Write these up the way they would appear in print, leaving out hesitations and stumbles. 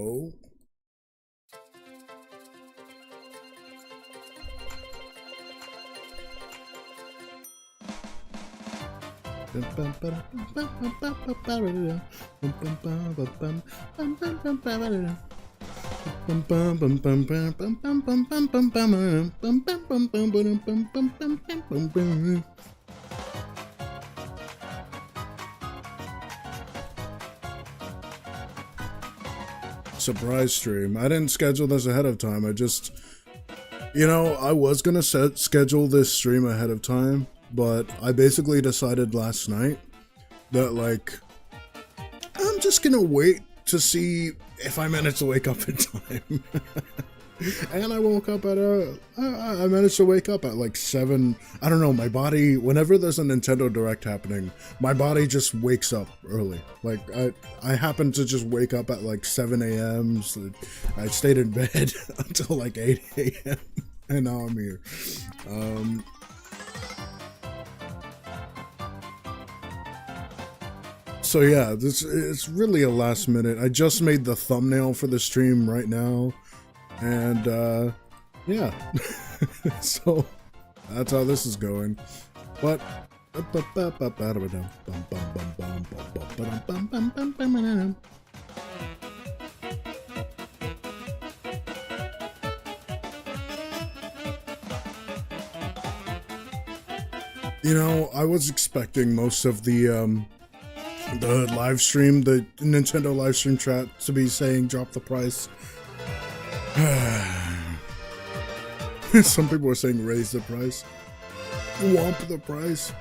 Oh. Surprise stream. I didn't schedule this ahead of time. I just, I was gonna schedule this stream ahead of time, but I basically decided last night that, like, I'm just gonna wait to see if I manage to wake up in time. And I woke up at I managed to wake up at like 7. I don't know, my body, whenever there's a Nintendo Direct happening, my body just wakes up early. Like, I happened to just wake up at like 7 a.m. So I stayed in bed until like 8 a.m. and now I'm here. So yeah, it's really a last minute. I just made the thumbnail for the stream right now. And, yeah, so that's how this is going, but, I was expecting most of the live stream, the Nintendo live stream chat to be saying drop the price. Some people are saying raise the price. Womp the price.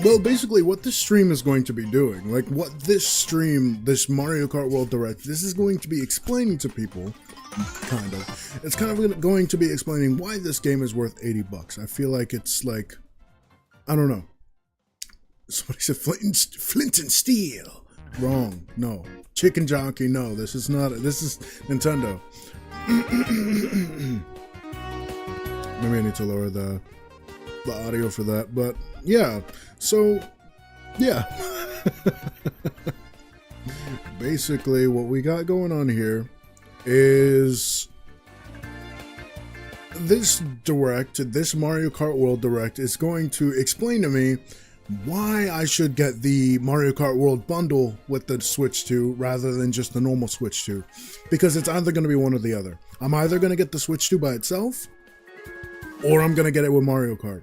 Well, basically what this stream is going to be doing, like what this stream, this Mario Kart World Direct, this is going to be explaining to people, kind of. It's kind of going to be explaining why this game is worth $80. I feel like it's like, I don't know. Somebody said Flint and Steel. Wrong. No. Chicken Jockey. No. This is not. This is Nintendo. Maybe I need to lower the audio for that. But yeah. So yeah. Basically, what we got going on here is this Direct, this Mario Kart World Direct is going to explain to me why I should get the Mario Kart World bundle with the Switch 2 rather than just the normal Switch 2. Because it's either going to be one or the other. I'm either going to get the Switch 2 by itself, or I'm going to get it with Mario Kart.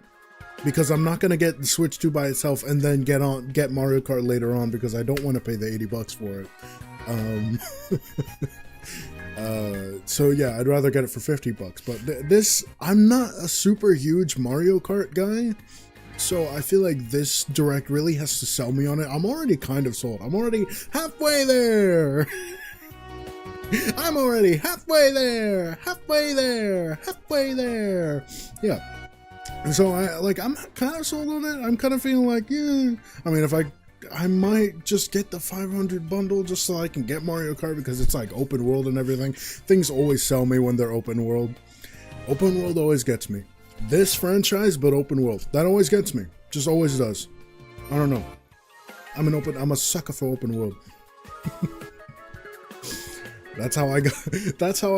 Because I'm not going to get the Switch 2 by itself and then get Mario Kart later on, because I don't want to pay the $80 for it. So yeah, I'd rather get it for $50. But this, I'm not a super huge Mario Kart guy. So I feel like this Direct really has to sell me on it. I'm already kind of sold. I'm already halfway there. I'm already halfway there. Halfway there. Halfway there. Yeah. And so I'm kind of sold on it. I'm kind of feeling like, yeah. I mean, if I might just get the 500 bundle just so I can get Mario Kart, because it's like open world and everything. Things always sell me when they're open world. Open world always gets me. This franchise, but open world. That always gets me. Just always does. I don't know. I'm a sucker for open world. That's how I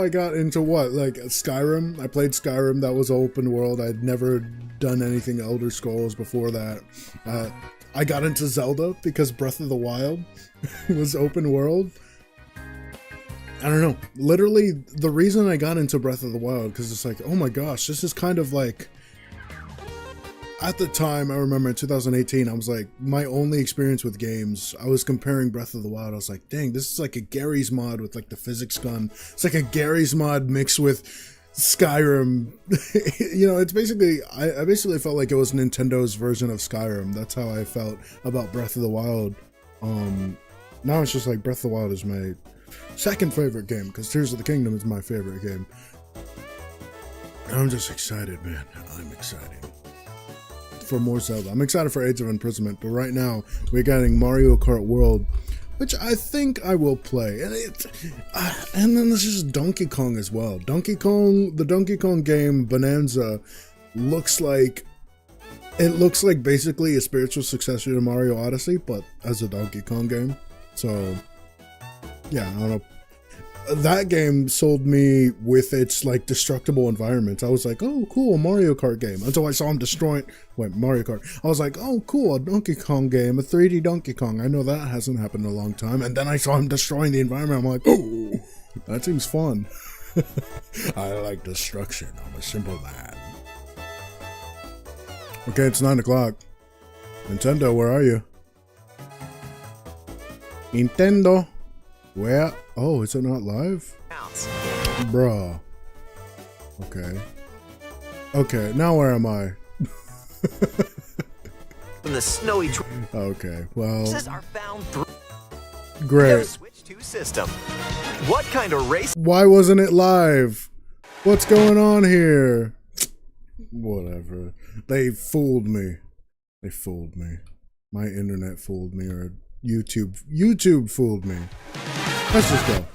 got into what? Like Skyrim. I played Skyrim. That was open world. I'd never done anything Elder Scrolls before that. I got into Zelda because Breath of the Wild was open world. I don't know. Literally, the reason I got into Breath of the Wild, because it's like, oh my gosh, this is kind of like, at the time, I remember in 2018, I was like, my only experience with games, I was comparing Breath of the Wild. I was like, dang, this is like a Gary's mod with like the physics gun. It's like a Gary's mod mixed with Skyrim. It's basically, I basically felt like it was Nintendo's version of Skyrim. That's how I felt about Breath of the Wild. Now it's just like Breath of the Wild is my second favorite game, because Tears of the Kingdom is my favorite game. I'm just excited, man. I'm excited for more Zelda. I'm excited for Age of Imprisonment, but right now we're getting Mario Kart World, which I think I will play. And then there's just Donkey Kong as well. The Donkey Kong game, Bonanza, looks like basically a spiritual successor to Mario Odyssey, but as a Donkey Kong game. So, yeah, I don't know. That game sold me with its like destructible environments. I was like, oh, cool, Mario Kart game. Until I saw him destroying, Mario Kart. I was like, oh, cool, a Donkey Kong game, a 3D Donkey Kong. I know that hasn't happened in a long time. And then I saw him destroying the environment. I'm like, oh, that seems fun. I like destruction. I'm a simple man. Okay, it's 9 o'clock. Nintendo, where are you? Nintendo, where? Oh, is it not live? Bruh. Okay. Okay, now where am I? In the snowy okay, well. are found through great. Switch 2 system. What kind of race? Why wasn't it live? What's going on here? Whatever. They fooled me. They fooled me. My internet fooled me, or YouTube fooled me. Let's just go.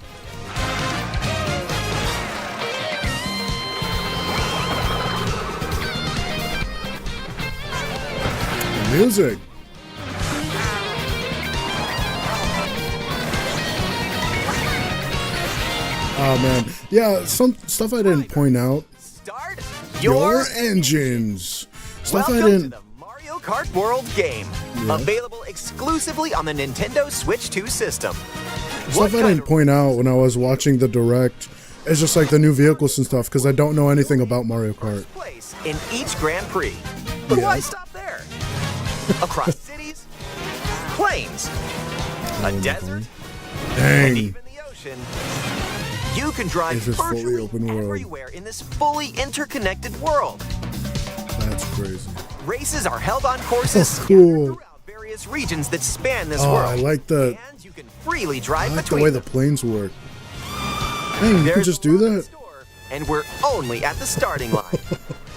The music. Oh man, yeah, some stuff I didn't point out. Start Your engines. Stuff Welcome I didn't. to the Mario Kart World game, available exclusively on the Nintendo Switch 2 system. Stuff I didn't point out when I was watching the direct is just like the new vehicles and stuff, because I don't know anything about Mario Kart. Place in each Grand Prix. But why stop there? Across cities, plains, a desert, and even the ocean. You can drive This is fully virtually open world. everywhere in this fully interconnected world. That's crazy. Races are held on courses Cool. scattered throughout various regions that span this Oh, world. I like the. And you can freely drive I like the between way the them. planes work. Dang, you can There's just a do lot in that? store, and we're only at the starting line.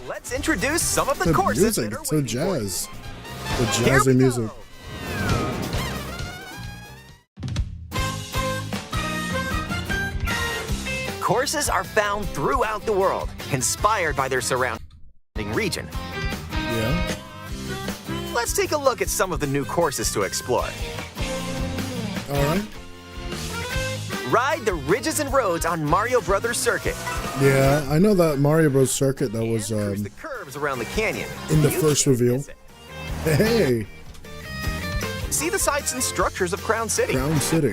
Let's introduce some of the The courses music, that are it's so waiting for you. jazz. The Here jazzy we music. go. Courses are found throughout the world, inspired by their surrounding region. Yeah. Let's take a look at some of the new courses to explore. All right. Ride the ridges and roads on Mario Brothers Circuit. Yeah, I know that Mario Bros. Circuit that was And cruise the curves around the canyon. in the You first can't reveal. miss it. Hey, See the sights and structures of Crown City. Crown City.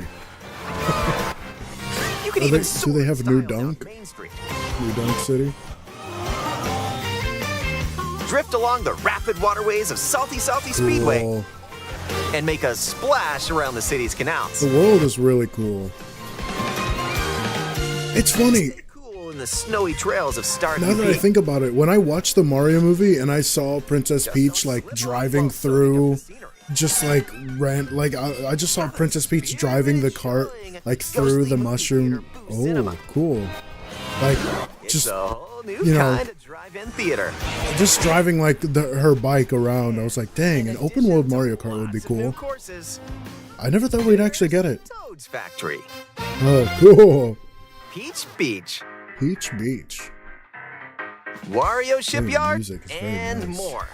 You can Are even they- soar do they have a new style down dunk? Main Street. New Dunk City. Drift along the rapid waterways of Salty Speedway Cool. and make a splash around the city's canals. The world is really cool. It's funny. Stay cool in the snowy trails of Stark Now that I think about it, when I watched the Mario movie and I saw Princess Peach like driving through, just like I just saw Princess Peach driving the cart like through the mushroom. Oh, cool! Like just a whole new you know, kind of drive-in theater. just driving like her bike around. I was like, dang, an open world Mario Kart would be Lots of new cool. courses. I never thought we'd actually get it. Toad's Factory. Oh, cool! Peach Beach. Peach Beach. Wario Shipyard, music is very and nice. more.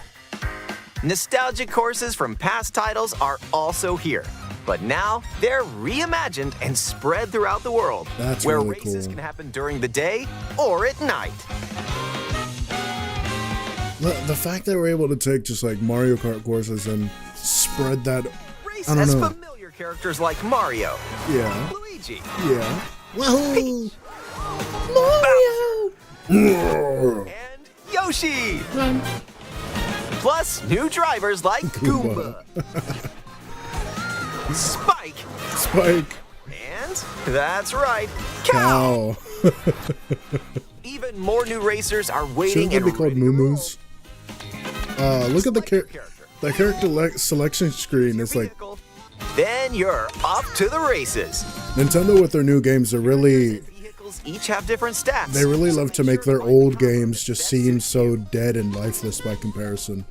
Nostalgic courses from past titles are also here, but now they're reimagined and spread throughout the world, That's where really races cool. can happen during the day or at night. The fact that we're able to take just like Mario Kart courses and spread that. Race I don't has know. familiar characters like Mario, Yeah. Luigi, Yeah. Wahoo! and Yoshi. Plus new drivers like Goomba. Goomba, Spike, Spike. and that's right, Cow. Cow. Even more new racers are waiting Shouldn't they and be called ready to roll. Moo-Moos? Look at the character selection screen. It's like Vehicle. Then you're off to the races. Nintendo with their new games. They're really Vehicles each have different stats. they really love to make their sure old to find games the just best seem suited to so you. dead and lifeless by comparison.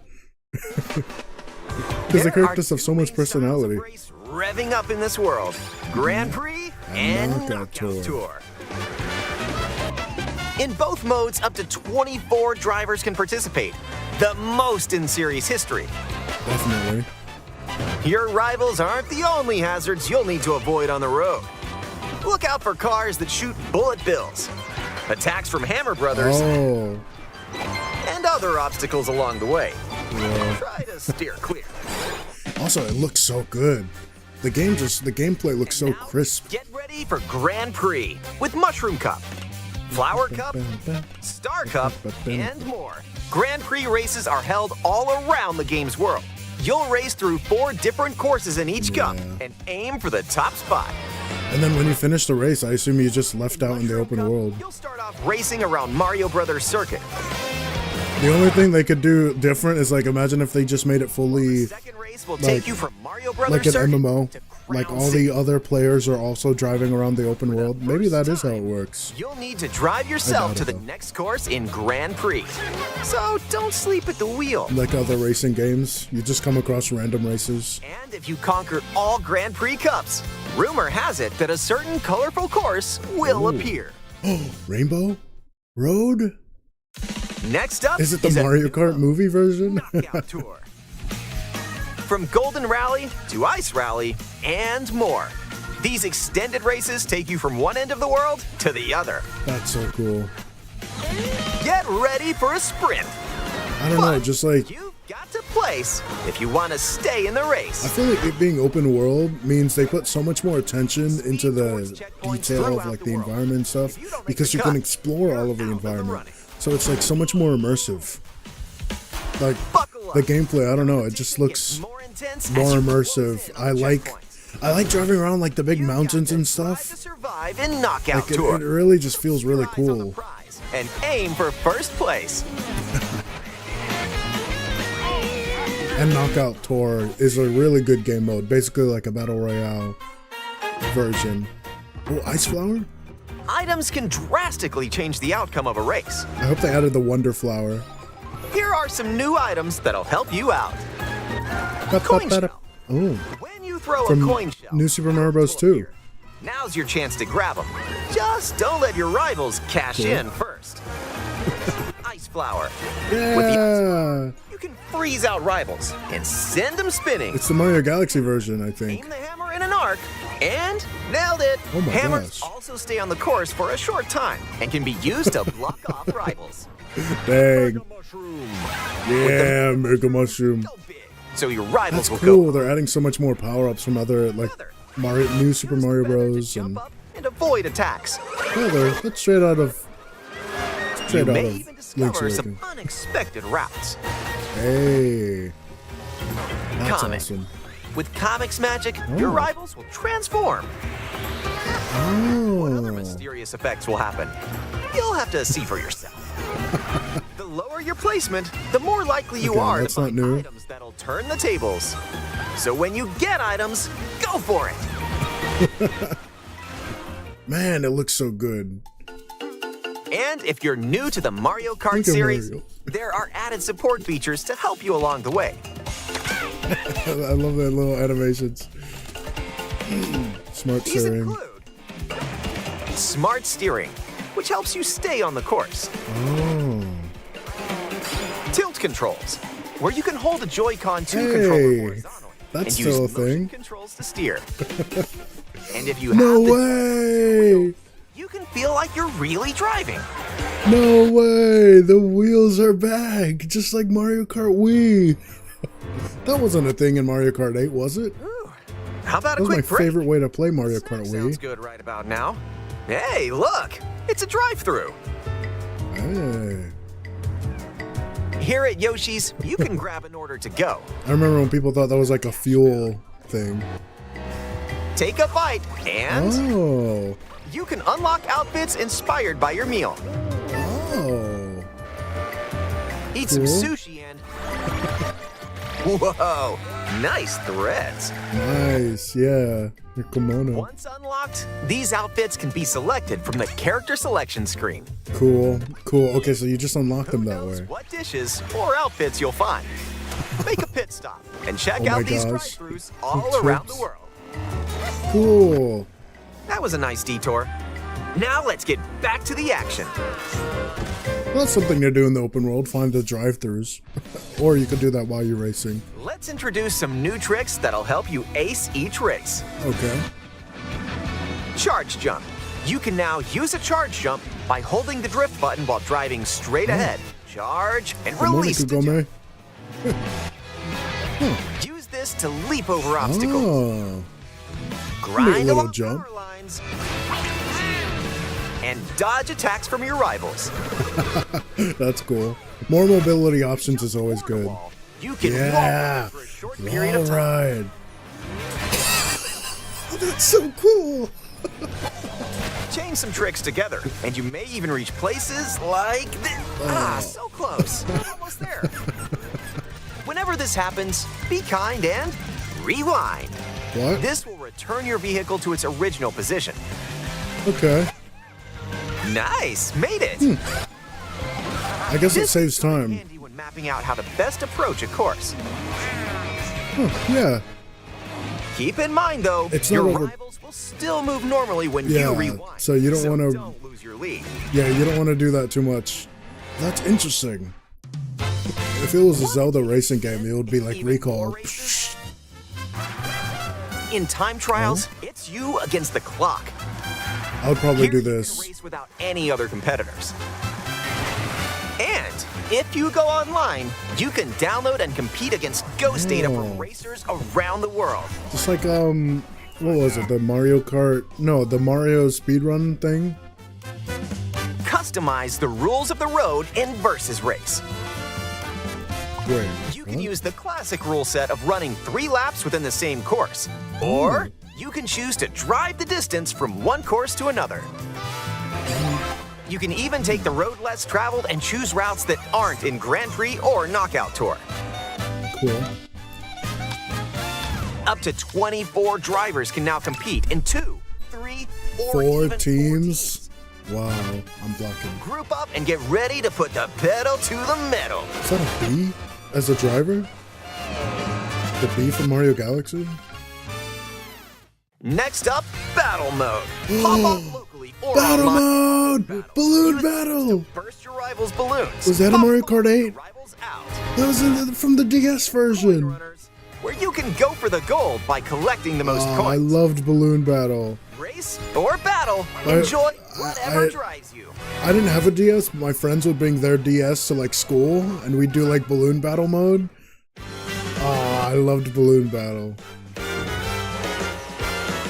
Because There the are characters have two so much main styles of personality. race revving up in this world: Grand Prix and Knockout Tour. In both modes, up to 24 drivers can participate, the most in series history. Definitely. Your rivals aren't the only hazards you'll need to avoid on the road. Look out for cars that shoot bullet bills, attacks from Hammer Brothers, Oh. and other obstacles along the way. Yeah. Try to steer clear. Also, it looks so good. The gameplay looks so Now, crisp. Get ready for Grand Prix with Mushroom Cup, Flower Cup, Star Cup, and more. Grand Prix races are held all around the game's world. You'll race through 4 different courses in each cup and aim for the top spot. And then when you finish the race, I assume you just left out in the open world. You'll start off racing around Mario Brothers Circuit. The only thing they could do different is like imagine if they just made it fully Second race will take you from Mario Brothers like an Circuit MMO. to Like Crown all City. the other players are also driving around the open world. Maybe that is how it works. You'll need to drive yourself doubt to it, the though. next course in Grand Prix. So don't sleep at the wheel. Like other racing games, you just come across random races. And if you conquer all Grand Prix cups, rumor has it that a certain colorful course will appear. Rainbow Road? Next up Is it the a Mario Kart movie version? knockout tour. From Golden Rally to Ice Rally and more. These extended races take you from one end of the world to the other. That's so cool. Get ready for a sprint. I don't know, But just like you've got to place if you want to stay in the I race. feel like it being open world means they put so much more attention into the detail of like the environment and stuff because you can explore all of the environment. So it's like so much more immersive. Like Buckle up. the gameplay, I don't know, it just looks more intense more as you immersive. close in on I like checkpoints. driving around like the big You got mountains to and strive stuff. to survive in knockout Like it tour. really just feels really Keep your eyes on the cool. prize and aim for first place. And Knockout Tour is a really good game mode, basically like a battle royale version. Oh, Ice Flower? Items can drastically change the outcome of a race. I hope they added the Wonder Flower. Here are some new items that'll help you out. Ba- Coin ba- ba- shell. Oh, When you throw from a coin shell, New Super Mario Bros. 2. now's your chance to grab them. Just don't let your rivals cash in first. Ice Flower. With the Yeah! you can freeze out rivals and send them spinning. It's the Mario Galaxy version, I think. Aim the hammer in an arc, and nailed it. Oh my Hammers gosh. also stay on the course for a short time and can be used to block off rivals. Dang. Mushroom. Yeah, Mega Mushroom. Go big, so your rivals That's will cool. go. They're adding so much more power-ups from other, like, New Super Mario Bros. Jump And up and avoid attacks. yeah, that's straight out of You may Link's even discover some Awakening. unexpected routes. Hey, that's Comic. awesome. With Comics Magic, your Oh. rivals will transform. Other Oh, mysterious effects will happen. You'll have to see for yourself. The lower your placement, the more likely you Okay, are to that's not find new. items that'll turn the tables. So when you get items, go for it. man, it looks so good. And if you're new to the Mario Kart Look at series, Mario. there are added support features to help you along the way. I love that little animations. Smart These steering. include smart steering, which helps you stay on the course. Oh, Tilt controls, where you can hold a Joy-Con 2 Hey, controller horizontally that's and still use a motion thing. controls to steer. And if you no have the way! you can feel like you're really driving. No way! The wheels are back, just like Mario Kart Wii. That wasn't a thing in Mario Kart 8, was it? Ooh, how about That a was my quick break? favorite way to play Mario Snack Kart sounds Wii. good right about now. Hey, look, it's a drive-through. Hey. Here at Yoshi's, you can grab an order to go. I remember when people thought that was like a fuel thing. Take a bite, and Oh. you can unlock outfits inspired by your meal. Oh. Eat some Cool. sushi and... Whoa, nice threads. Nice, yeah. Your kimono. Once unlocked, these outfits can be selected from the character selection screen. Cool, cool. Okay, so you just unlock them Who that knows way. what dishes or outfits you'll find? Make a pit stop and check Oh my out these gosh. drive-thrus all Quick around the trips. world. Cool. That was a nice detour. Now let's get back to the action. That's something to do in the open world, find the drive-thrus. Or you could do that while you're racing. Let's introduce some new tricks that'll help you ace each race. Okay. Charge jump. You can now use a charge jump by holding the drift button while driving straight ahead. Charge and release the jump. Use this to leap over obstacles. Oh. Grind along jump. power lines. And dodge attacks from your rivals. That's cool. More mobility options is always good. You can yeah. walk for a short period of time. Ride. Oh, that's so cool. Chain some tricks together, and you may even reach places like this. So close. Almost there. Whenever this happens, be kind and rewind. What? This will return your vehicle to its original position. Okay. Nice, made it. I guess it saves This is really time. handy when mapping out how to best approach a course. Yeah. Keep in mind, though, It's not your over- rivals will still move normally when Yeah, you rewind. so you don't wanna- Don't lose your lead. Yeah, you don't want to do that too much. That's interesting. If it was a Zelda racing game, it would be like Even more Recall. races? In time trials, it's you against the clock. I would probably Here do you can this. race without any other competitors. And if you go online, you can download and compete against ghost data from racers around the world. Just like, what was it? The Mario Kart? No, the Mario speedrun thing? Customize the rules of the road in Versus Race. Wait. You can what? use the classic rule set of running 3 laps within the same course. Or you can choose to drive the distance from one course to another. You can even take the road less traveled and choose routes that aren't in Grand Prix or Knockout Tour. Cool. Up to 24 drivers can now compete in 2, 3, or 4 even 4 teams? Wow, I'm blocking. Group up and get ready to put the pedal to the metal. Is that a bee as a driver? The bee from Mario Galaxy? Next up, battle mode. Pop up locally or Battle online. mode! Balloon Use this battle! to burst your rivals' balloons. Was that a Pop Mario Kart 8? your rivals out. That was from the DS version. Runners, where you can go for the gold by collecting the most I coins. loved Balloon Battle. Race or battle, I- enjoy whatever I- drives you. I didn't have a DS, but my friends would bring their DS to like school, and we'd do like Balloon Battle mode. I loved Balloon Battle.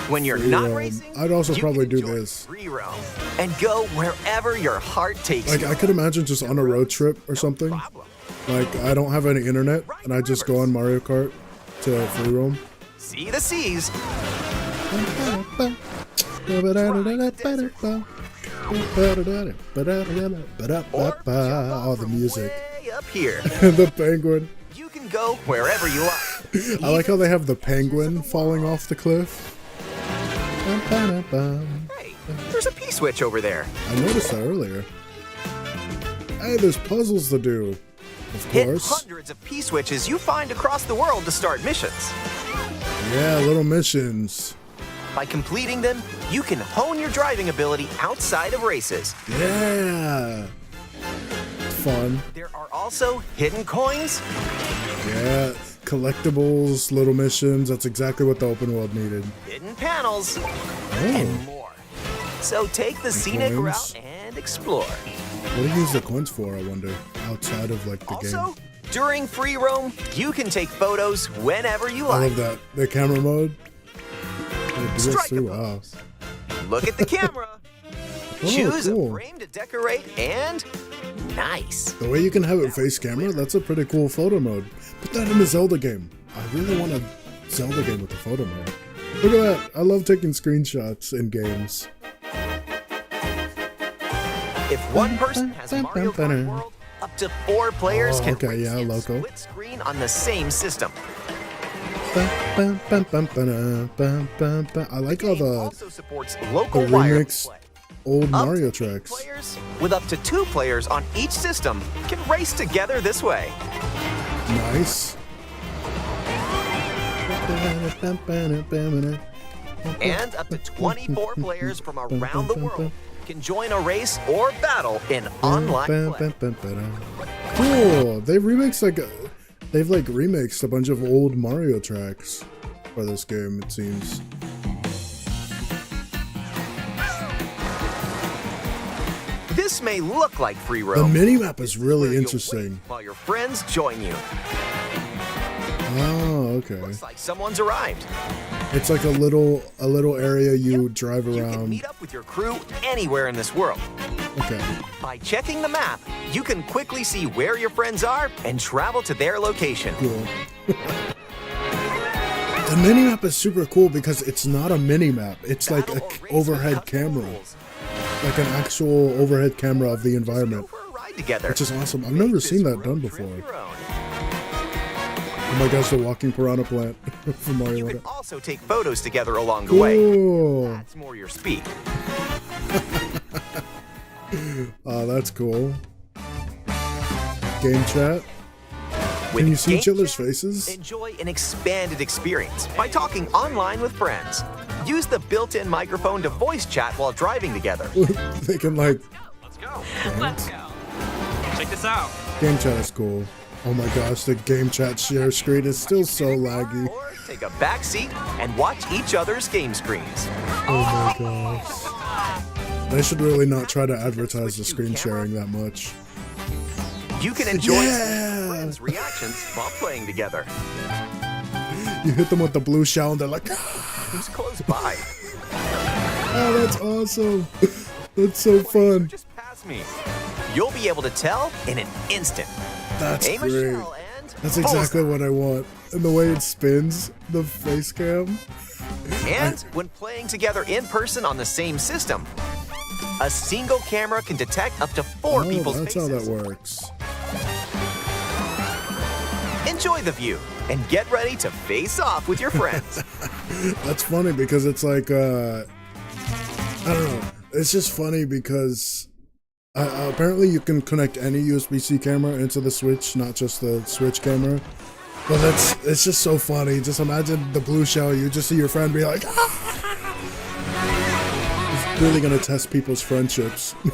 When you're Free not roam. racing, I'd also you probably can do enjoy this. free roam and go wherever your heart takes Like you. I could imagine just on a road trip or something. Problem. Like I don't have any internet, and I just go on Mario Kart to free roam. See the seas. Oh, the music. Way up here. The penguin. You can go wherever you like. I like how they have the penguin falling off the cliff. Hey, there's a P-switch over there. I noticed that earlier. Hey, there's puzzles to do. Of Hit course. hundreds of P-switches you find across the world to start missions. Yeah, little missions. By completing them, you can hone your driving ability outside of races. Yeah. Fun. There are also hidden coins, Yeah. Collectibles, little missions. That's exactly what the open world needed. hidden panels, Oh. and more. So take the scenic coins. route and explore. What do you use the coins for, I wonder? Outside of like the Also, game. during free roam, you can take photos whenever you I like. love that. The camera mode. Yeah, Strike a DS2, wow. pose. Look at the camera. Choose cool. a frame to decorate, and nice. The way you can have it face camera, that's a pretty cool photo mode. Put that in a Zelda game. I really want a Zelda game with a photo mode. Look at that. I love taking screenshots in games. If one person has Mario Kart World, up to 4 players Oh, can okay, race yeah, in loco. split screen on the same system. I like all Game the also supports local the wireless remix play. old Up Mario to 8 tracks. players, with up to 2 players on each system, can race together this way. Nice. And up to 24 players from around the world can join a race or battle in online play. Cool. They've remixed a bunch of old Mario tracks for this game, it seems. This may look like free roam. The minimap is really interesting. While your friends join you. Oh, okay. Looks like someone's arrived. It's like a little area you drive around. You can meet up with your crew anywhere in this world. Okay. By checking the map, you can quickly see where your friends are and travel to their location. Cool. The minimap is super cool because it's not a minimap. It's like an overhead camera. Like an actual overhead camera of the environment. Which is awesome. I've never seen that done before. Oh my gosh, the walking piranha plant from Mario You Kart. can also take photos together along the way. That's more your speed. Oh, that's cool. Game chat. Can you see each other's faces? Enjoy an expanded experience by talking online with friends. Use the built-in microphone to voice chat while driving together. They can like... Let's go. Let's go. Check this out. Game chat is cool. Oh my gosh, the game chat share screen is still so laggy. Or take a back seat and watch each other's game screens. Oh my gosh. They should really not try to advertise the screen sharing that much. You can enjoy friends' reactions while playing together. You hit them with the blue shell and they're like, ah! Who's close by? Oh, that's awesome. That's so fun. Just pass me. You'll be able to tell in an instant. That's hey, great. Michelle, That's exactly what I want. And the way it spins, the face cam. And when playing together in person on the same system, a single camera can detect up to 4 people's that's faces. how that works. Enjoy the view and get ready to face off with your friends. That's funny because it's like, I don't know. It's just funny because apparently you can connect any USB-C camera into the Switch, not just the Switch camera. But it's just so funny. Just imagine the blue shell. You just see your friend be like, ah! It's really gonna test people's friendships. Man,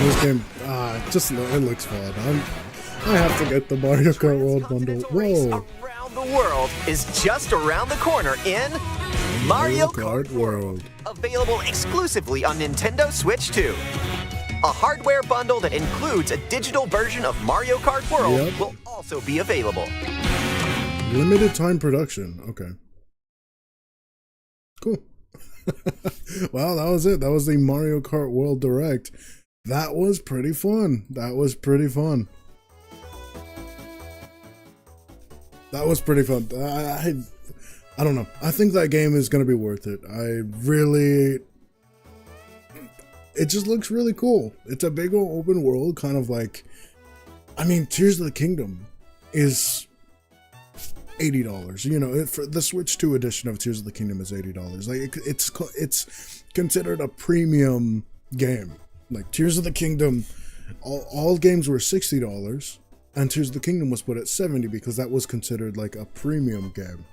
this game, it looks fun. I have to get the Mario Kart World bundle. Whoa! Around the world is just around the corner in Mario Kart World. Available exclusively on Nintendo Switch 2. A hardware bundle that includes a digital version of Mario Kart World will also be available. Limited time production. Okay. Cool. Well, that was it. That was the Mario Kart World Direct. That was pretty fun. That was pretty fun. I don't know. I think that game is going to be worth it. It just looks really cool. It's a big old open world, kind of like, I mean, Tears of the Kingdom is $80. You know, for the Switch 2 edition of Tears of the Kingdom is $80. Like, it's considered a premium game. Like, Tears of the Kingdom, all games were $60, and Tears of the Kingdom was put at $70 because that was considered like a premium game.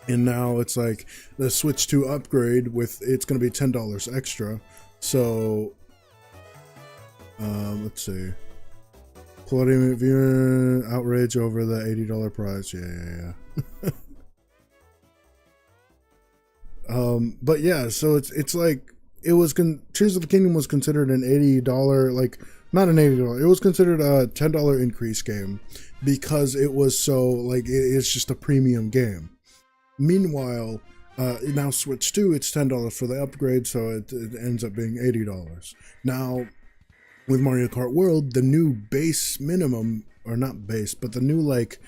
And now it's like the Switch 2 upgrade it's going to be $10 extra. So, let's see. Palladium viewer outrage over the $80 price. Yeah. But yeah, so it's like Tears of the Kingdom was considered an $80, like not an $80. It was considered a $10 increase game because it was so like it's just a premium game. Meanwhile, now Switch 2, it's $10 for the upgrade, so it ends up being $80. Now, with Mario Kart World, the new base minimum, or not base, but the new like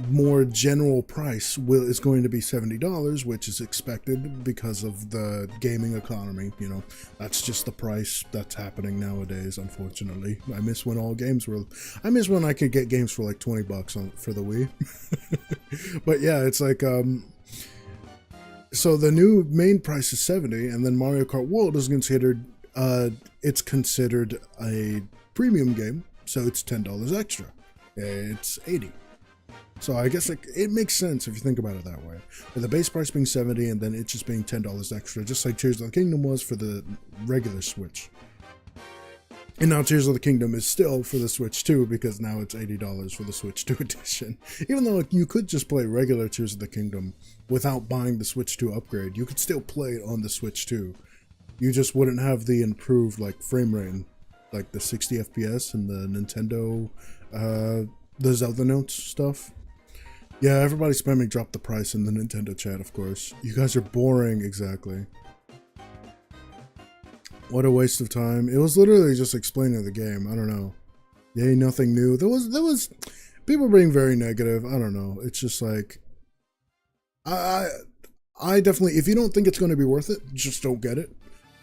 more general price is going to be $70, which is expected because of the gaming economy. You know, that's just the price that's happening nowadays, unfortunately. I miss when I could get games for like $20 for the Wii. But yeah, it's like, so the new main price is $70, and then Mario Kart World is considered, it's considered a premium game, so it's $10 extra. It's $80. So I guess it makes sense if you think about it that way. With the base price being $70 and then it just being $10 extra, just like Tears of the Kingdom was for the regular Switch. And now Tears of the Kingdom is still for the Switch 2 because now it's $80 for the Switch 2 edition. Even though you could just play regular Tears of the Kingdom without buying the Switch 2 upgrade, you could still play it on the Switch 2. You just wouldn't have the improved like frame rate, like the 60 FPS and the Nintendo, the Zelda notes stuff. Yeah, everybody's spamming drop the price in the Nintendo chat, of course. You guys are boring, exactly. What a waste of time. It was literally just explaining the game. I don't know. Yay, nothing new. There was people being very negative. I don't know. It's just like I definitely, if you don't think it's going to be worth it, just don't get it.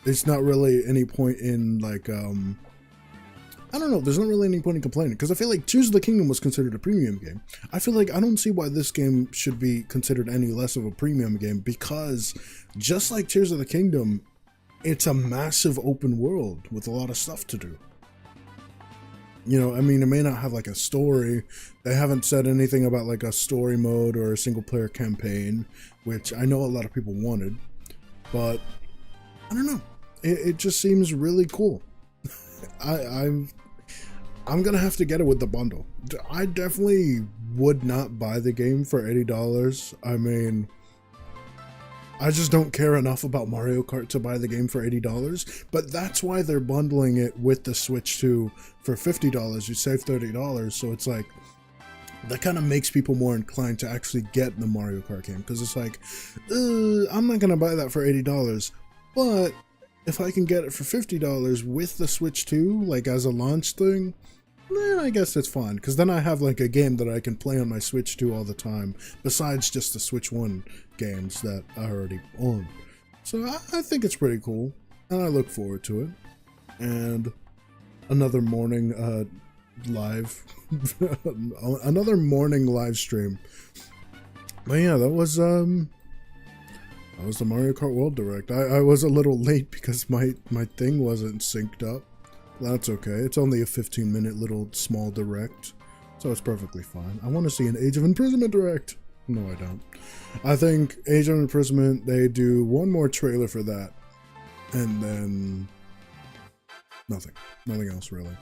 It's not really any point in like I don't know, there's not really any point in complaining, because I feel like Tears of the Kingdom was considered a premium game. I feel like I don't see why this game should be considered any less of a premium game, because just like Tears of the Kingdom, it's a massive open world with a lot of stuff to do. You know, I mean, it may not have like a story. They haven't said anything about like a story mode or a single player campaign, which I know a lot of people wanted, but I don't know. It just seems really cool. I'm gonna have to get it with the bundle. I definitely would not buy the game for $80. I mean, I just don't care enough about Mario Kart to buy the game for $80, but that's why they're bundling it with the Switch 2 for $50. You save $30, so it's like, that kind of makes people more inclined to actually get the Mario Kart game, because it's like, I'm not gonna buy that for $80, but if I can get it for $50 with the Switch 2, like as a launch thing, then I guess it's fine, because then I have like a game that I can play on my Switch 2 all the time, besides just the Switch 1 games that I already own. So I think it's pretty cool, and I look forward to it. And another morning live, another morning live stream. But yeah, that was the Mario Kart World Direct. I was a little late because my thing wasn't synced up. That's okay. It's only a 15-minute little small direct, so it's perfectly fine. I want to see an Age of Imprisonment direct. No, I don't. I think Age of Imprisonment, they do one more trailer for that, and then nothing else really.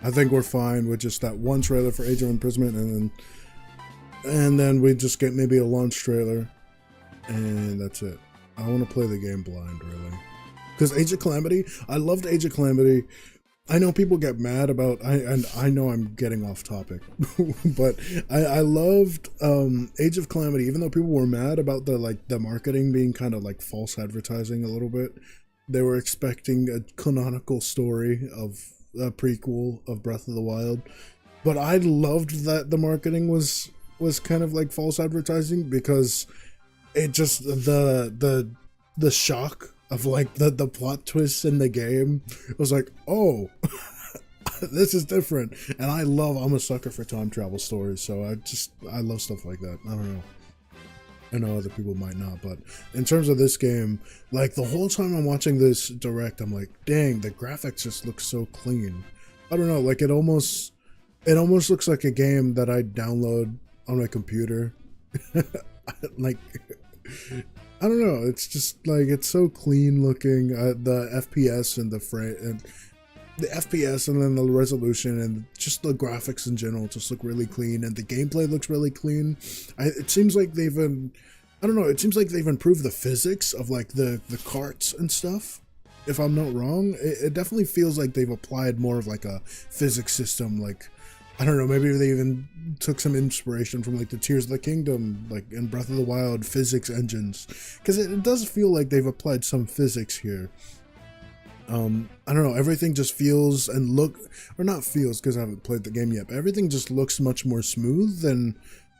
I think we're fine with just that one trailer for Age of Imprisonment, and then we just get maybe a launch trailer, and that's it. I want to play the game blind, really. Because Age of Calamity, I loved Age of Calamity. I know people get mad about, and I know I'm getting off topic, but I loved Age of Calamity, even though people were mad about the marketing being kind of like false advertising a little bit. They were expecting a canonical story of a prequel of Breath of the Wild, but I loved that the marketing was kind of like false advertising, because it just the shock of like the plot twists in the game, it was like, oh, this is different. And I'm a sucker for time travel stories, so I love stuff like that. I don't know. I know other people might not, but in terms of this game, like the whole time I'm watching this direct, I'm like, dang, the graphics just look so clean. I don't know, like it almost looks like a game that I'd download on my computer. Like, I don't know, it's just like, it's so clean looking. The FPS and the frame and the FPS and then the resolution and just the graphics in general just look really clean, and the gameplay looks really clean. It seems like they've it seems like they've improved the physics of like the carts and stuff. If I'm not wrong, it definitely feels like they've applied more of like a physics system. Like, I don't know, maybe they even took some inspiration from like the Tears of the Kingdom, like in Breath of the Wild physics engines, because it does feel like they've applied some physics here. I don't know, everything just feels and or not feels because I haven't played the game yet, but everything just looks much more smooth than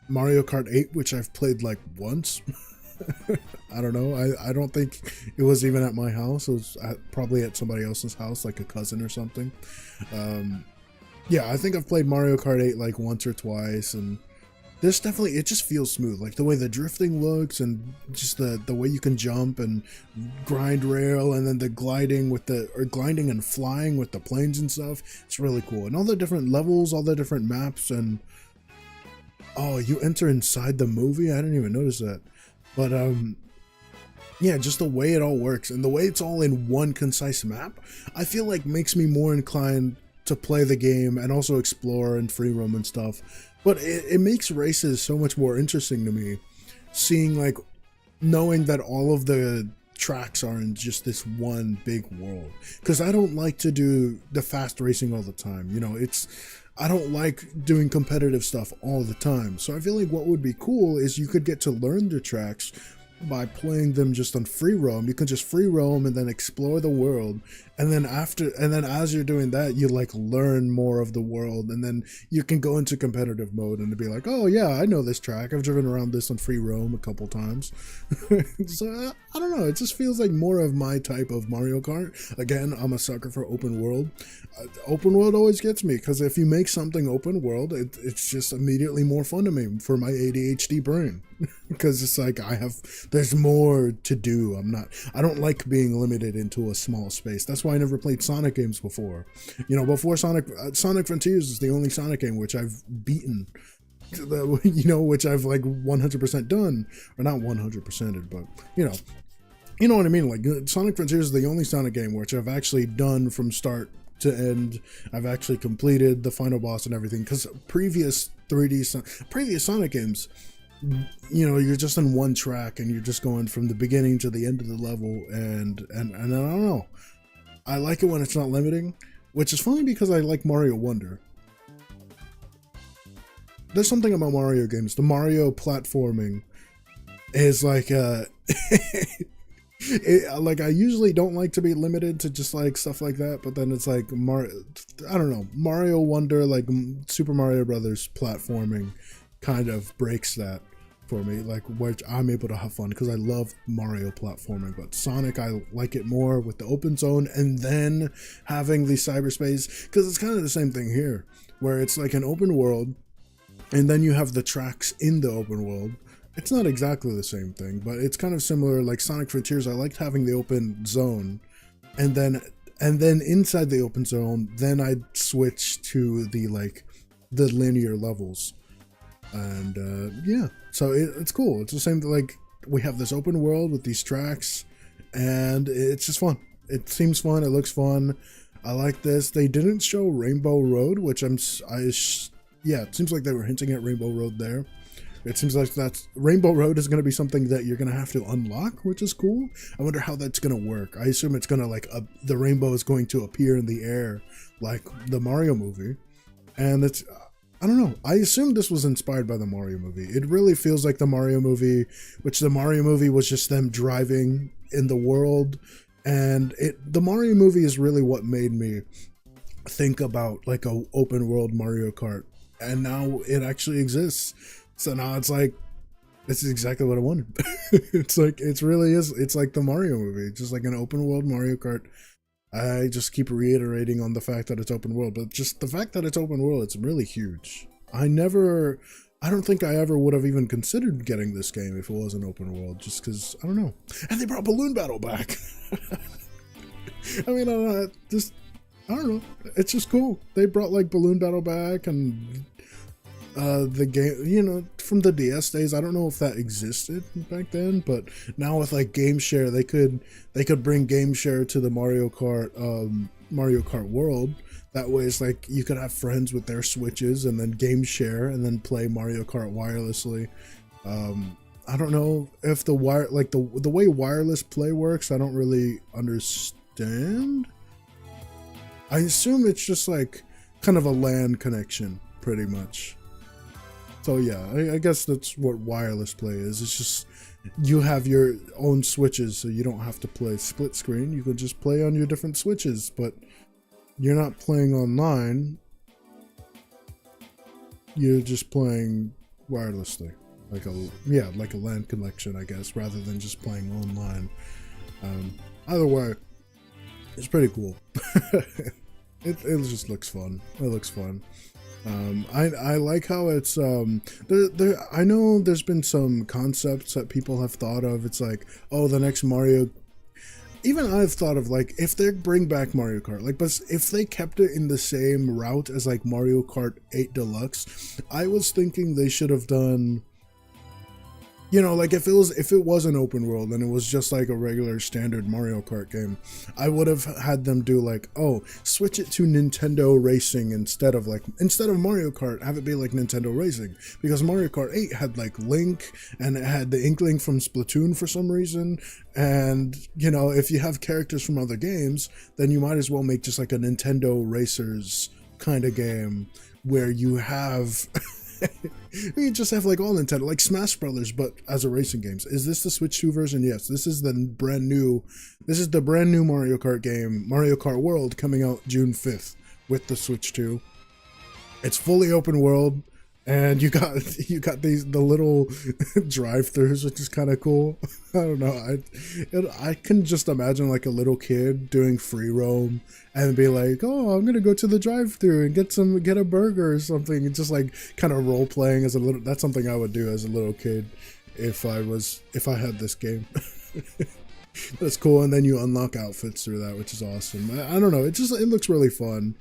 Mario Kart 8, which I've played like once. I don't know, I don't think it was even at my house. It was probably at somebody else's house, like a cousin or something. Yeah, I think I've played Mario Kart 8 like once or twice, and this definitely, it just feels smooth. Like the way the drifting looks, and just the way you can jump and grind rail, and then the gliding and flying with the planes and stuff. It's really cool. And all the different levels, all the different maps, and Oh, you enter inside the movie? I didn't even notice that. But yeah, just the way it all works and the way it's all in one concise map, I feel like makes me more inclined to play the game and also explore and free roam and stuff. But it makes races so much more interesting to me, seeing like, knowing that all of the tracks are in just this one big world. Because I don't like to do the fast racing all the time. You know, I don't like doing competitive stuff all the time. So I feel like what would be cool is you could get to learn the tracks by playing them just on free roam. You can just free roam and then explore the world, and then as you're doing that, you like learn more of the world, and then you can go into competitive mode and be like, oh yeah, I know this track, I've driven around this on free roam a couple times. So I don't know, it just feels like more of my type of Mario Kart. Again, I'm a sucker for open world. Open world always gets me, because if you make something open world, it's just immediately more fun to me for my ADHD brain. Because it's like there's more to do. I don't like being limited into a small space. That's why I never played Sonic games before. You know, before Sonic Frontiers is the only Sonic game which I've beaten. You know, which I've like 100% done, or not 100%ed, but you know what I mean. Like Sonic Frontiers is the only Sonic game which I've actually done from start to end. I've actually completed the final boss and everything. Because previous Sonic games, you know, you're just in one track and you're just going from the beginning to the end of the level, and I don't know. I like it when it's not limiting, which is funny because I like Mario Wonder. There's something about Mario games. The Mario platforming is like like I usually don't like to be limited to just like stuff like that, but then it's like I don't know, Mario Wonder, like Super Mario Brothers platforming kind of breaks that for me, like which I'm able to have fun because I love Mario platforming. But Sonic, I like it more with the open zone and then having the cyberspace, because it's kind of the same thing here, where it's like an open world and then you have the tracks in the open world. It's not exactly the same thing, but it's kind of similar. Like Sonic Frontiers, I liked having the open zone, and then inside the open zone, then I'd switch to the linear levels. And yeah, so it's cool. It's the same, like we have this open world with these tracks, and it's just fun. It seems fun. It looks fun. I like this. They didn't show Rainbow Road, which yeah, it seems like they were hinting at Rainbow Road there. It seems like Rainbow Road is going to be something that you're going to have to unlock, which is cool. I wonder how that's going to work. I assume it's going to the rainbow is going to appear in the air like the Mario movie, and it's. I don't know. I assume this was inspired by the Mario movie. It really feels like the Mario movie, which the Mario movie was just them driving in the world. And the Mario movie is really what made me think about like a open world Mario Kart. And now it actually exists. So now it's like, this is exactly what I wanted. It's like, it really is. It's like the Mario movie, just like an open world Mario Kart. I just keep reiterating on the fact that it's open world, but just the fact that it's open world, it's really huge. I don't think I ever would have even considered getting this game if it wasn't open world, just because, I don't know. And they brought Balloon Battle back. I mean, I don't know. It's just cool. They brought like Balloon Battle back, and the game, you know, from the DS days. I don't know if that existed back then, but now with like Game Share, they could bring Game Share to the Mario Kart World. That way, it's like you could have friends with their Switches and then Game Share and then play Mario Kart wirelessly. I don't know if the way wireless play works. I don't really understand. I assume it's just like kind of a LAN connection, pretty much. So yeah, I guess that's what wireless play is. It's just you have your own Switches, so you don't have to play split screen. You can just play on your different Switches, but you're not playing online. You're just playing wirelessly, like a LAN connection, I guess, rather than just playing online. Either way, it's pretty cool. It just looks fun. It looks fun. I like how it's I know there's been some concepts that people have thought of. It's like, oh, the next Mario even I've thought of like if they bring back Mario Kart, like, but if they kept it in the same route as like Mario Kart 8 Deluxe, I was thinking they should have done, you know, like if it was an open world and it was just like a regular standard Mario Kart game, I would have had them do like, oh, switch it to Nintendo Racing instead of Mario Kart, have it be like Nintendo Racing, because Mario Kart 8 had like Link and it had the Inkling from Splatoon for some reason, and you know, if you have characters from other games, then you might as well make just like a Nintendo Racers kind of game where you have you just have like all Nintendo, like Smash Brothers, but as a racing games. Is this the Switch 2 version? Yes, this is the brand new Mario Kart game, Mario Kart World, coming out June 5th with the Switch 2. It's fully open world, and you got the little drive-throughs, which is kind of cool. I don't know, I can just imagine like a little kid doing free roam and be like, oh, I'm gonna go to the drive-through and get a burger or something, and just like kind of role playing as a little. That's something I would do as a little kid if I had this game. That's cool. And then you unlock outfits through that, which is awesome. I don't know, it looks really fun.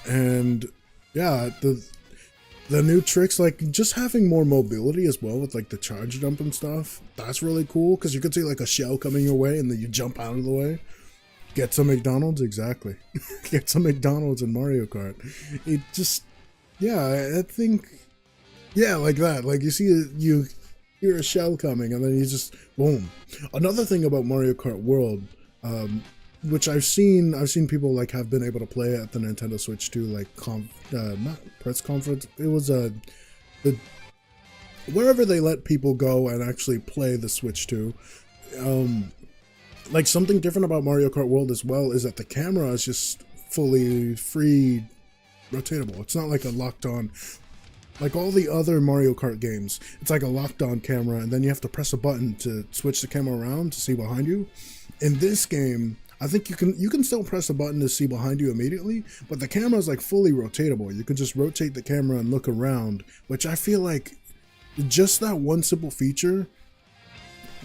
And yeah, the new tricks, like just having more mobility as well with like the charge jump and stuff, that's really cool, because you could see like a shell coming your way and then you jump out of the way. Get some McDonald's, exactly. Get some McDonald's in Mario Kart. It just, yeah, I think, yeah, like that. Like you see, you hear a shell coming and then you just, boom. Another thing about Mario Kart World, which I've seen people like have been able to play at the Nintendo Switch 2, like not press conference. It was wherever they let people go and actually play the Switch 2. Like something different about Mario Kart World as well is that the camera is just fully free rotatable. It's not like a locked on, like all the other Mario Kart games. It's like a locked on camera, and then you have to press a button to switch the camera around to see behind you. In this game, I think you can still press a button to see behind you immediately, but the camera is like fully rotatable. You can just rotate the camera and look around, which I feel like just that one simple feature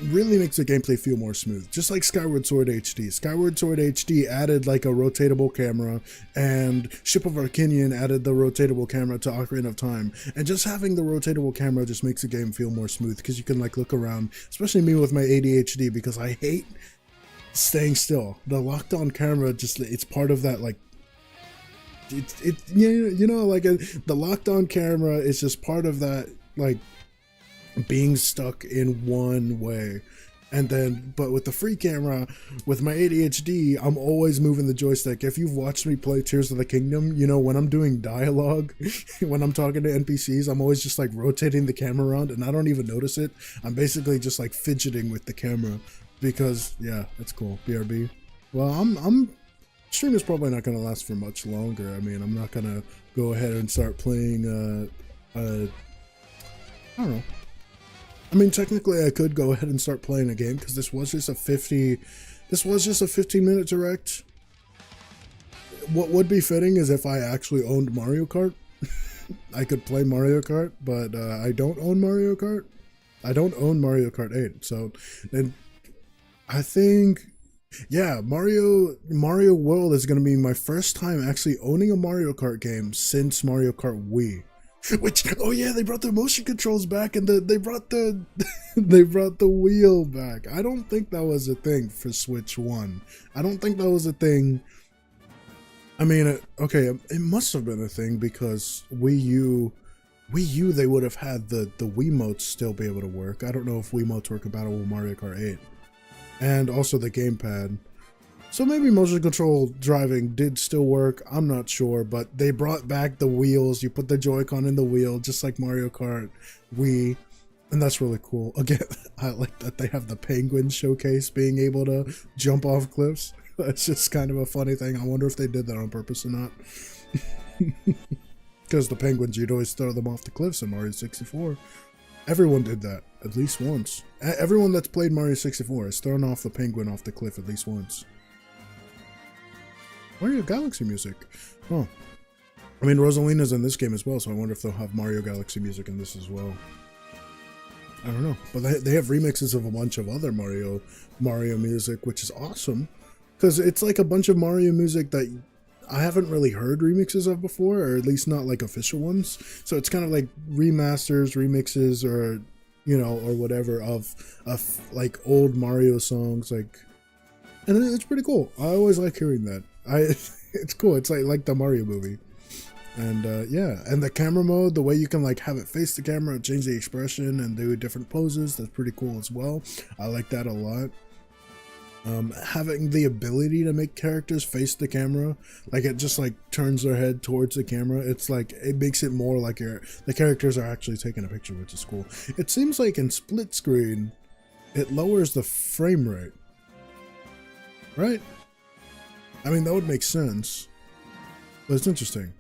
really makes the gameplay feel more smooth. Just like Skyward Sword HD. Skyward Sword HD added like a rotatable camera, and Ship of Arcanian added the rotatable camera to Ocarina of Time. And just having the rotatable camera just makes the game feel more smooth, because you can like look around, especially me with my ADHD, because I hate staying still. The locked on camera, just, it's part of that, like, you know, like the locked on camera is just part of that, like, being stuck in one way. And then, but with the free camera, with my ADHD, I'm always moving the joystick. If you've watched me play Tears of the Kingdom, you know, when I'm doing dialogue, when I'm talking to NPCs, I'm always just like rotating the camera around, and I don't even notice it. I'm basically just like fidgeting with the camera, because yeah, it's cool. BRB. Well, stream is probably not going to last for much longer. I mean, I'm not going to go ahead and start playing, I don't know. I mean, technically I could go ahead and start playing a game, because this was just a 15-minute direct. What would be fitting is if I actually owned Mario Kart. I could play Mario Kart, but I don't own Mario Kart. I don't own Mario Kart 8, so then I think, yeah, Mario World is going to be my first time actually owning a Mario Kart game since Mario Kart Wii. Which, oh yeah, they brought the motion controls back, and they brought the wheel back. I don't think that was a thing for Switch 1. I don't think that was a thing. I mean, okay, it must have been a thing, because Wii U, they would have had the Wiimotes still be able to work. I don't know if Wiimotes were compatible with Mario Kart 8. And also the gamepad. So maybe motion control driving did still work, I'm not sure, but they brought back the wheels. You put the Joy-Con in the wheel, just like Mario Kart Wii, and that's really cool. Again, I like that they have the penguin showcase being able to jump off cliffs. That's just kind of a funny thing. I wonder if they did that on purpose or not. Because the penguins, you'd always throw them off the cliffs in Mario 64. Everyone did that at least once. Everyone that's played Mario 64 has thrown off the penguin off the cliff at least once. Mario Galaxy music. Oh. I mean, Rosalina's in this game as well, so I wonder if they'll have Mario Galaxy music in this as well. I don't know, but they have remixes of a bunch of other Mario music, which is awesome, because it's like a bunch of Mario music that I haven't really heard remixes of before, or at least not like official ones. So it's kind of like remasters, remixes, or or whatever of like old Mario songs, like, and it's pretty cool. I always like hearing that. It's cool. It's like the Mario movie. And yeah, and the camera mode, the way you can like have it face the camera and change the expression and do different poses, that's pretty cool as well. I like that a lot. Having the ability to make characters face the camera, like it just like turns their head towards the camera. It's like, it makes it more like the characters are actually taking a picture, which is cool. It seems like in split screen, it lowers the frame rate, right? I mean, that would make sense, but it's interesting.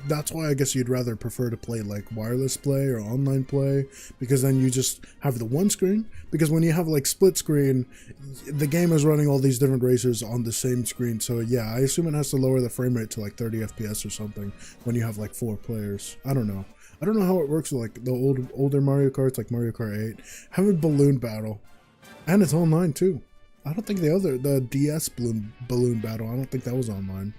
That's why I guess you'd rather prefer to play like wireless play or online play, because then you just have the one screen. Because when you have like split screen, the game is running all these different races on the same screen. So yeah, I assume it has to lower the frame rate to like 30 FPS or something when you have like 4 players. I don't know. I don't know how it works with like the older Mario Karts, like Mario Kart 8. Have a balloon battle, and it's online too. I don't think the DS balloon battle, I don't think that was online.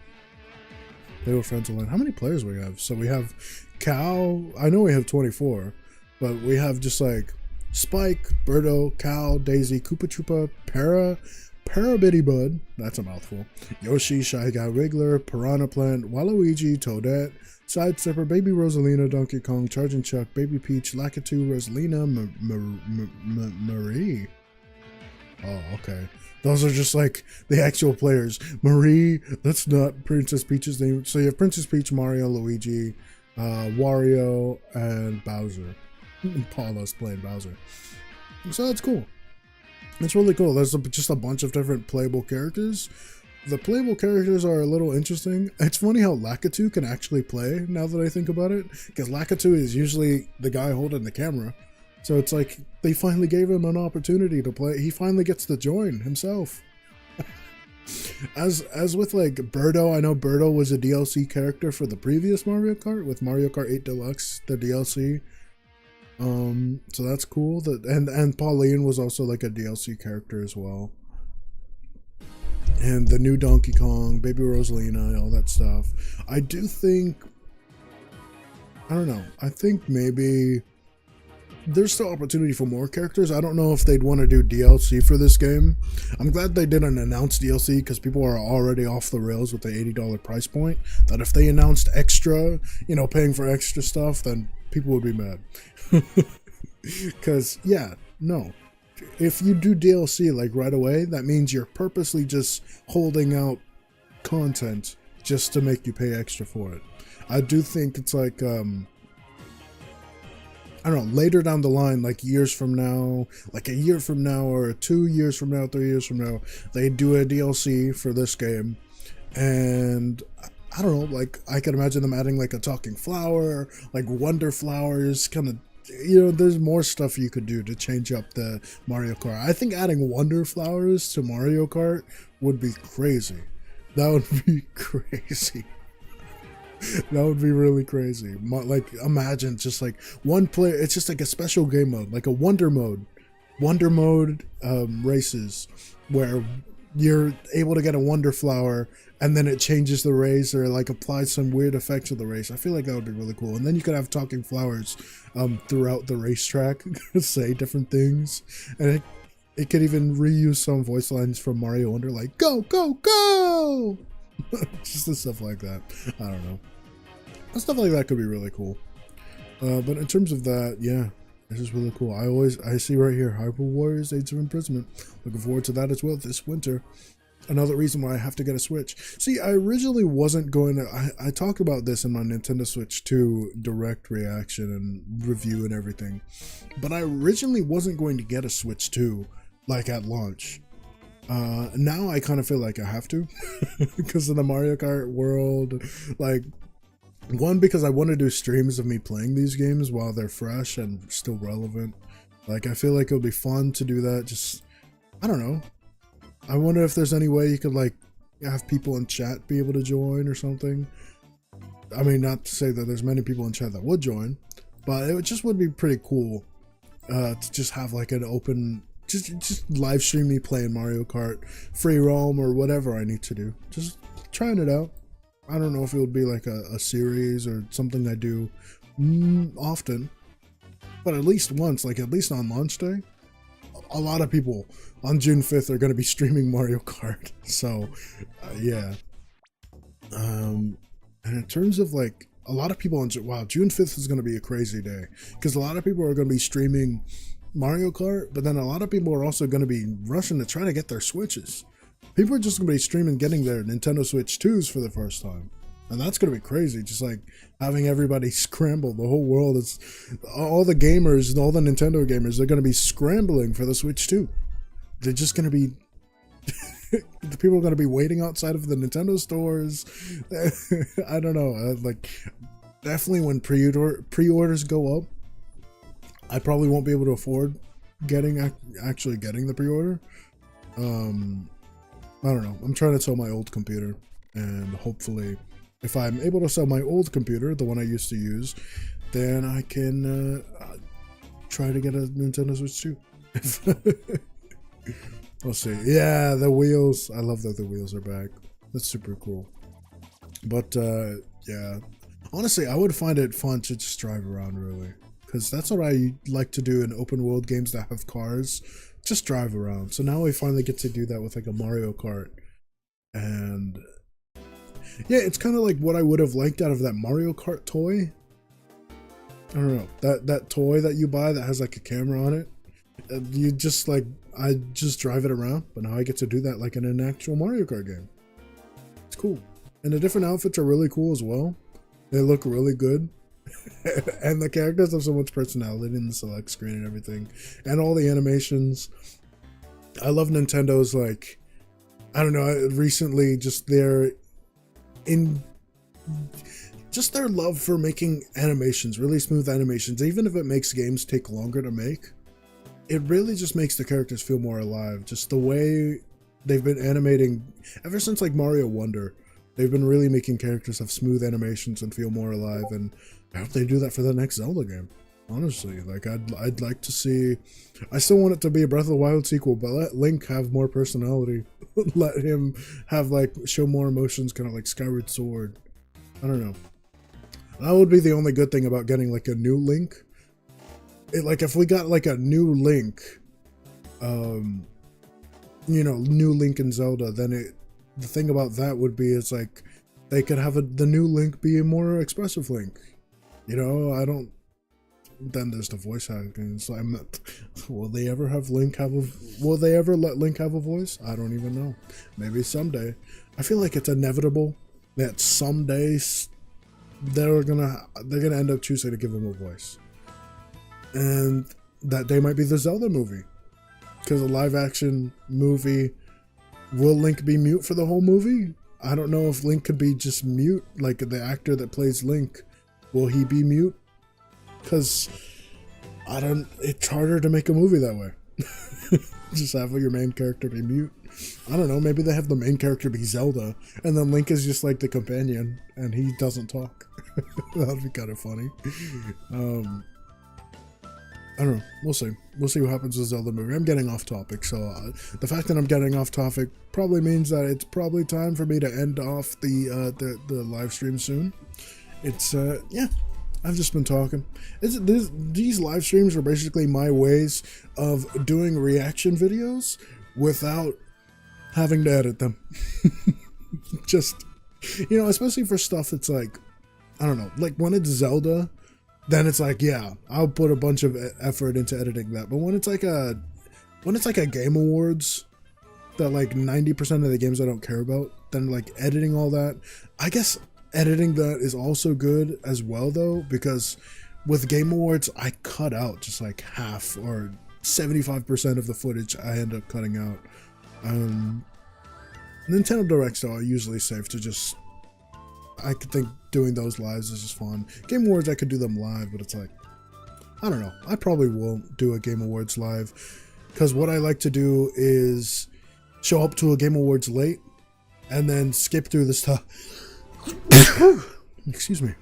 They were friends online. How many players we have? So we have Cal. I know we have 24, but we have just like Spike, Birdo, Cal, Daisy, Koopa Troopa, Parabitty Bud. That's a mouthful. Yoshi, Shy Guy, Wiggler, Piranha Plant, Waluigi, Toadette, Sidestepper, Baby Rosalina, Donkey Kong, Charging Chuck, Baby Peach, Lakitu, Rosalina, Marie. Oh, okay. Those are just like the actual players. Marie, that's not Princess Peach's name. So you have Princess Peach, Mario, Luigi, Wario, and Bowser. And Paula's playing Bowser. So that's cool. It's really cool. There's just a bunch of different playable characters. The playable characters are a little interesting. It's funny how Lakitu can actually play, now that I think about it. Because Lakitu is usually the guy holding the camera. So it's like they finally gave him an opportunity to play. He finally gets to join himself. As with like Birdo, I know Birdo was a DLC character for the previous Mario Kart with Mario Kart 8 Deluxe, the DLC. So that's cool. And Pauline was also like a DLC character as well. And the new Donkey Kong, Baby Rosalina, all that stuff. I do think, I don't know. I think maybe there's still opportunity for more characters. I don't know if they'd want to do DLC for this game. I'm glad they didn't announce DLC, because people are already off the rails with the $80 price point. That if they announced extra, paying for extra stuff, then people would be mad. Because, yeah, no. If you do DLC like right away, that means you're purposely just holding out content just to make you pay extra for it. I do think it's like, I don't know, later down the line, like years from now, like a year from now, or 2 years from now, 3 years from now, they do a DLC for this game. And I don't know, like I can imagine them adding like a talking flower, like wonder flowers, kind of, there's more stuff you could do to change up the Mario Kart. I think adding wonder flowers to Mario Kart would be crazy. That would be crazy. That would be really crazy. Like, imagine just like one player, it's just like a special game mode, like a wonder mode races, where you're able to get a wonder flower and then it changes the race, or like applies some weird effect to the race. I feel like that would be really cool. And then you could have talking flowers throughout the racetrack say different things, and it could even reuse some voice lines from Mario Wonder, like go go go. Just the stuff like that. I don't know. Stuff like that could be really cool. But in terms of that, yeah, this is really cool. I see right here, Hyper Warriors Age of Imprisonment. Looking forward to that as well this winter. Another reason why I have to get a Switch. See, I originally wasn't going to... I talked about this in my Nintendo Switch 2 direct reaction and review and everything. But I originally wasn't going to get a Switch 2, like at launch. Now I kind of feel like I have to. Because of the Mario Kart World. Like, one, because I want to do streams of me playing these games while they're fresh and still relevant. Like, I feel like it'll be fun to do that. Just, I don't know. I wonder if there's any way you could, like, have people in chat be able to join or something. I mean, not to say that there's many people in chat that would join, but it just would be pretty cool to just have like an open, just live stream me playing Mario Kart, free roam, or whatever I need to do. Just trying it out. I don't know if it would be like a series or something I do often, but at least once, like at least on launch day, a lot of people on June 5th are going to be streaming Mario Kart. So, yeah. And in terms of like a lot of people on June 5th is going to be a crazy day because a lot of people are going to be streaming Mario Kart, but then a lot of people are also going to be rushing to try to get their Switches. People are just going to be streaming getting their Nintendo Switch 2s for the first time. And that's going to be crazy. Just like having everybody scramble. The whole world is, all the gamers and all the Nintendo gamers, they're going to be scrambling for the Switch 2. They're just going to be, the people are going to be waiting outside of the Nintendo stores. I don't know. Like, definitely when pre-orders go up, I probably won't be able to afford actually getting the pre-order. I don't know. I'm trying to sell my old computer, and hopefully, if I'm able to sell my old computer, the one I used to use, then I can try to get a Nintendo Switch 2. We'll see. Yeah, the wheels. I love that the wheels are back. That's super cool. But yeah, honestly, I would find it fun to just drive around, really, because that's what I like to do in open world games that have cars. Just drive around. So now we finally get to do that with like a Mario Kart. And yeah, it's kind of like what I would have liked out of that Mario Kart toy. I don't know, that toy that you buy that has like a camera on it. You just like, I just drive it around, but now I get to do that like in an actual Mario Kart game. It's cool. And the different outfits are really cool as well. They look really good. And the characters have so much personality in the select screen and everything, and all the animations. I love Nintendo's, like, I don't know, recently just their love for making animations, really smooth animations. Even if it makes games take longer to make, it really just makes the characters feel more alive. Just the way they've been animating ever since like Mario Wonder, they've been really making characters have smooth animations and feel more alive, and I hope they do that for the next Zelda game. Honestly, like I'd like to see. I still want it to be a Breath of the Wild sequel, but let Link have more personality. Let him have like show more emotions, kind of like Skyward Sword. I don't know. That would be the only good thing about getting like a new Link. Like if we got like a new Link, you know, new Link in Zelda, then the thing about that would be it's like they could have the new Link be a more expressive Link. You know, then there's the voice acting. So will they ever have will they ever let Link have a voice? I don't even know. Maybe someday. I feel like it's inevitable that someday they're gonna end up choosing to give him a voice. And that day might be the Zelda movie. Because a live action movie, will Link be mute for the whole movie? I don't know if Link could be just mute, like the actor that plays Link. Will he be mute? Because it's harder to make a movie that way. Just have your main character be mute. I don't know, maybe they have the main character be Zelda, and then Link is just like the companion, and he doesn't talk. That would be kind of funny. I don't know. We'll see. We'll see what happens with Zelda movie. I'm getting off topic, so the fact that I'm getting off topic probably means that it's probably time for me to end off the live stream soon. It's yeah, I've just been talking. These live streams are basically my ways of doing reaction videos without having to edit them. Just, you know, especially for stuff that's like, I don't know, like when it's Zelda, then it's like, yeah, I'll put a bunch of effort into editing that. But when it's like a Game Awards that like 90% of the games I don't care about, then like editing all that, I guess editing that is also good as well though, because with Game Awards, I cut out just like half or 75% of the footage I end up cutting out. Nintendo Directs though, I usually save to just, I could think doing those lives is just fun. Game Awards, I could do them live, but it's like, I don't know. I probably won't do a Game Awards live, because what I like to do is show up to a Game Awards late and then skip through the stuff. Excuse me.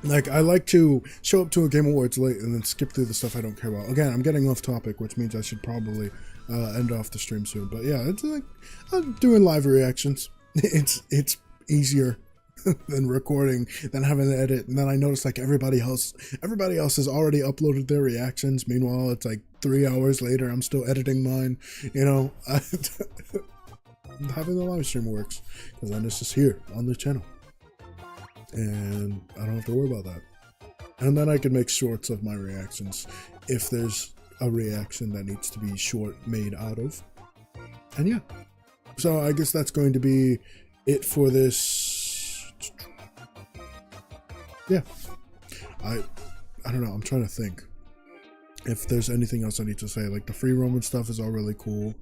Like, I like to show up to a Game Awards late and then skip through the stuff I don't care about. Again, I'm getting off topic, which means I should probably end off the stream soon. But yeah, it's like I'm doing live reactions. It's easier than recording, than having to edit. And then I noticed like everybody else has already uploaded their reactions. Meanwhile, it's like 3 hours later. I'm still editing mine. You know, having the live stream works because then it's just here on the channel. And I don't have to worry about that. And then I can make shorts of my reactions if there's a reaction that needs to be short made out of. And yeah. So I guess that's going to be it for this. Yeah. I don't know. I'm trying to think if there's anything else I need to say. Like the free roaming stuff is all really cool.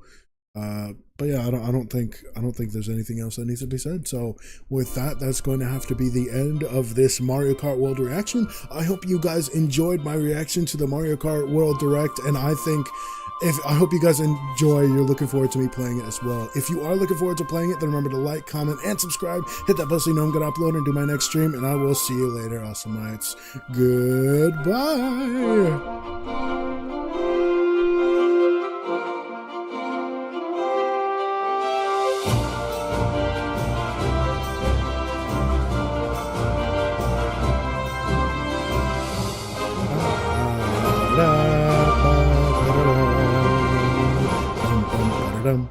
But yeah, I don't think there's anything else that needs to be said. So with that, that's going to have to be the end of this Mario Kart World reaction. I hope you guys enjoyed my reaction to the Mario Kart World Direct, and I hope you guys enjoy. You're looking forward to me playing it as well. If you are looking forward to playing it, then remember to like, comment, and subscribe. Hit that bell so you know I'm gonna upload and do my next stream, and I will see you later, Awesomeites. Goodbye. Dum, dum, dum, dum.